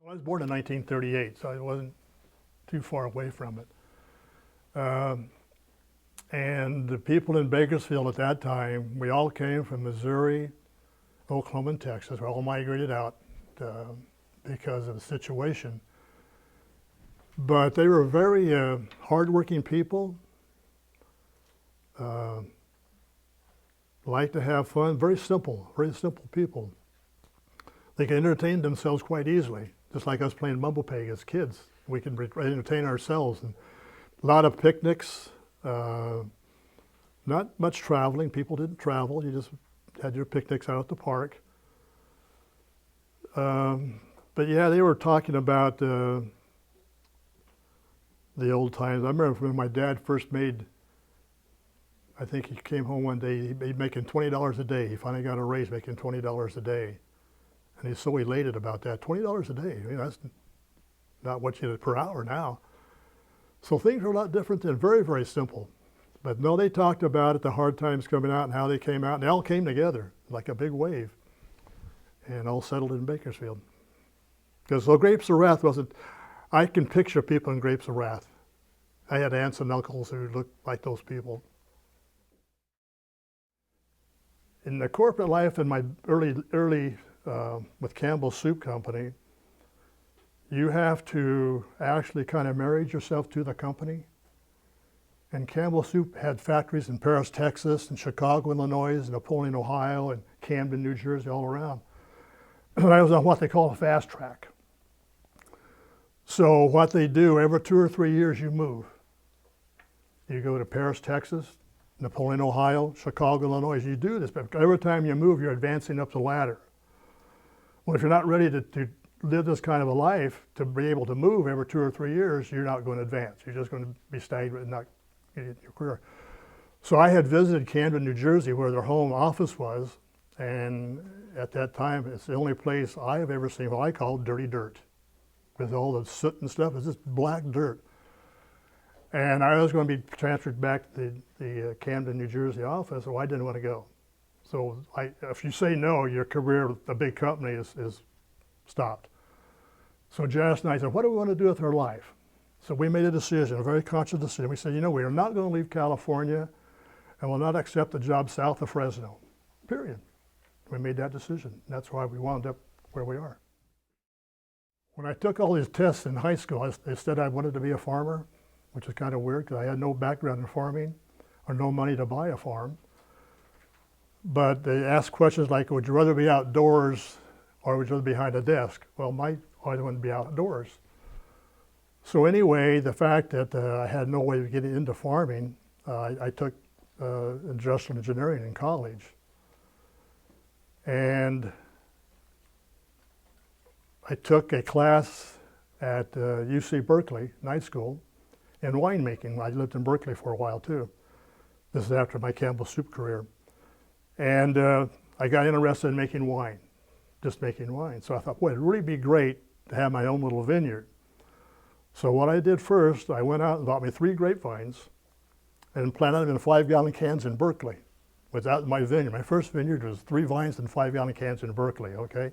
I was born in 1938, so I wasn't too far away from it. And the people in Bakersfield at that time, we all came from Missouri, Oklahoma, and Texas. We all migrated out because of the situation. But they were very hardworking people, liked to have fun, very simple people. They could entertain themselves quite easily, just like us playing mumble peg as kids. We could entertain ourselves. And a lot of picnics, not much traveling. People didn't travel. You just had your picnics out at the park. But yeah, they were talking about the old times. I remember when my dad first made, I think he came home one day, he'd making $20 a day. He finally got a raise making $20 a day. And he's so elated about that. $20 a day, that's not what you get per hour now. So things are a lot different then, very, very simple. But no, they talked about it, the hard times coming out and how they came out, and they all came together like a big wave and all settled in Bakersfield. Because so Grapes of Wrath wasn't, I can picture people in Grapes of Wrath. I had aunts and uncles who looked like those people. In the corporate life in my early with Campbell's Soup Company, you have to actually kind of marry yourself to the company. And Campbell Soup had factories in Paris, Texas, and Chicago, Illinois, and Napoleon, Ohio, and Camden, New Jersey, all around. And I was on what they call a fast track. So what they do, every 2 or 3 years you move. You go to Paris, Texas, Napoleon, Ohio, Chicago, Illinois. You do this, but every time you move, you're advancing up the ladder. Well, if you're not ready to live this kind of a life, to be able to move every 2 or 3 years, you're not going to advance. You're just going to be stagnant and not get in your career. So I had visited Camden, New Jersey, where their home office was, and at that time, it's the only place I have ever seen what I call dirty dirt. With all the soot and stuff, it's just black dirt. And I was going to be transferred back to the Camden, New Jersey office, so I didn't want to go. So if you say no, your career with a big company is stopped. So Janice and I said, what do we want to do with our life? So we made a decision, a very conscious decision. We said, we are not going to leave California and will not accept a job south of Fresno, period. We made that decision. That's why we wound up where we are. When I took all these tests in high school, they said I wanted to be a farmer, which is kind of weird because I had no background in farming or no money to buy a farm. But they asked questions like, would you rather be outdoors or would you rather be behind a desk? Well, I wanted to be outdoors. So anyway, the fact that I had no way of getting into farming, I took industrial engineering in college. And I took a class at UC Berkeley, night school, in winemaking. I lived in Berkeley for a while too. This is after my Campbell Soup career. And I got interested in making wine, just making wine. So I thought, boy, it'd really be great to have my own little vineyard. So what I did first, I went out and bought me 3 grapevines and planted them in 5-gallon cans in Berkeley. Without my vineyard. My first vineyard was 3 vines in 5-gallon cans in Berkeley, okay?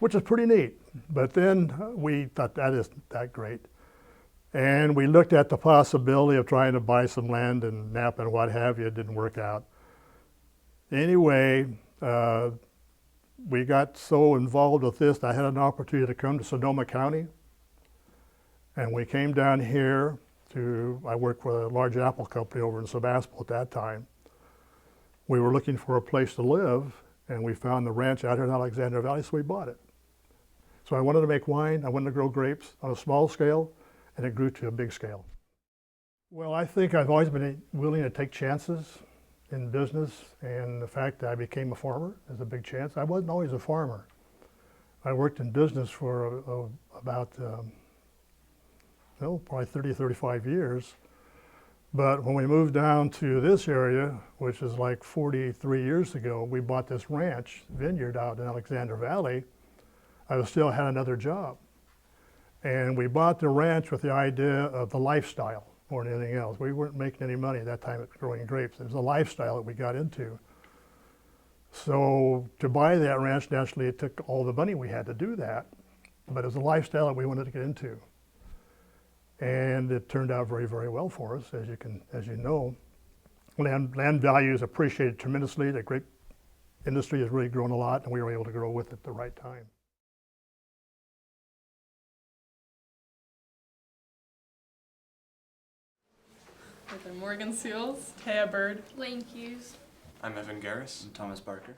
Which is pretty neat. But then we thought that isn't that great. And we looked at the possibility of trying to buy some land in Napa and what have you. It didn't work out. Anyway, we got so involved with this, I had an opportunity to come to Sonoma County. And we came down here I worked for a large apple company over in Sebastopol at that time. We were looking for a place to live, and we found the ranch out here in Alexander Valley, so we bought it. So I wanted to make wine, I wanted to grow grapes on a small scale, and it grew to a big scale. Well, I think I've always been willing to take chances in business, and the fact that I became a farmer is a big chance. I wasn't always a farmer. I worked in business for about probably 30, 35 years. But when we moved down to this area, which is like 43 years ago, we bought this ranch, vineyard out in Alexander Valley. I still had another job. And we bought the ranch with the idea of the lifestyle more than anything else. We weren't making any money at that time at growing grapes. It was a lifestyle that we got into. So to buy that ranch, naturally, it took all the money we had to do that. but it was a lifestyle that we wanted to get into. And it turned out very, very well for us, as you know. Land value is appreciated tremendously. The grape industry has really grown a lot, and we were able to grow with it at the right time. Morgan Sceales, Taya Bird, Lane Hughes. I'm Evan Garris. I'm Thomas Barker.